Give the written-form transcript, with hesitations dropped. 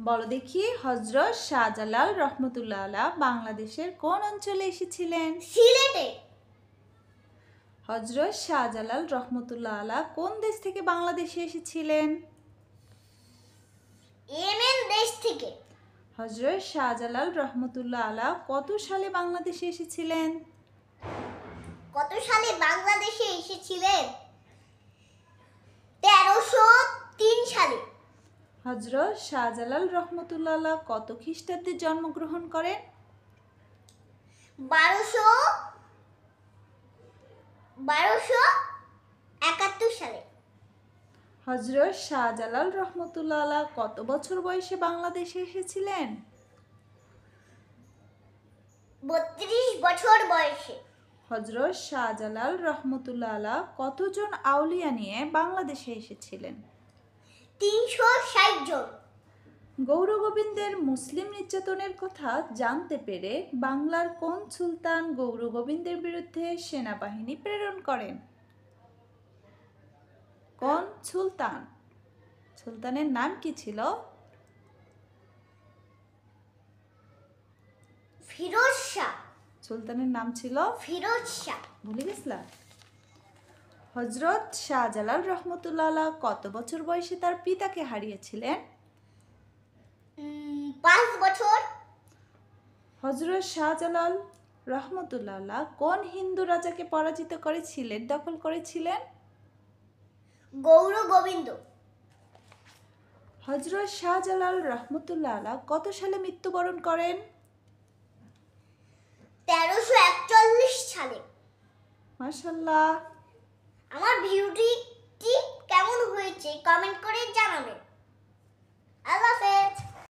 বলো দেখি, হযরত শাহজালাল রহমতুল্লাহ আলাইহি বাংলাদেশের কোন অঞ্চলে এসেছিলেন? সিলেটে। হযরত শাহজালাল রহমতুল্লাহ আলাইহি কোন দেশ থেকে বাংলাদেশে এসেছিলেন? ইয়েমেন দেশ থেকে। হযরত শাহজালাল রহমতুল্লাহ আলাইহি কত সালে বাংলাদেশে এসেছিলেন? কত সালে বাংলাদেশে এসেছিলেন? 1303 সালে। হযরত শাহজালাল রহমতুল্লাহ আলাইহি কত খ্রিস্টাব্দে জন্মগ্রহণ করেন? 1271 সালে। হযরত শাহজালাল রহমতুল্লাহ আলাইহি কত বছর বয়সে বাংলাদেশে এসেছিলেন? 32 বছর বয়সে। হযরত শাহজালাল রহমতুল্লাহ আলাইহি কতজন আউলিয়া নিয়ে বাংলাদেশে এসেছিলেন? 360 জন। গৌরগোবিন্দের মুসলিম নির্যাতনের কথা জানতে পেরে বাংলার কোন সুলতান গৌরগোবিন্দের বিরুদ্ধে সেনাবাহিনী প্রেরণ করেন? কোন সুলতান? সুলতানের নাম কি ছিল? ফিরোজ শাহ। সুলতানের নাম ছিল ফিরোজ শাহ। ভুলে গেছিলা? হযরত শাহজালাল রহমতুল্লাহ আলাইহি কত বছর বয়সে তার পিতাকে হারিয়েছিলেন? 5 বছর। হযরত শাহজালাল রহমতুল্লাহ আলাইহি কোন হিন্দু রাজাকে পরাজিত করে সিলেট দখল করেছিলেন? গৌরগোবিন্দ। হযরত শাহজালাল রহমতুল্লাহ আলাইহি কত সালে মৃত্যুবরণ করেন? 1341 সালে। মাশাআল্লাহ। আমার ভিডিওটি কেমন হয়েছে কমেন্ট করে জানাবেন। আল্লাহ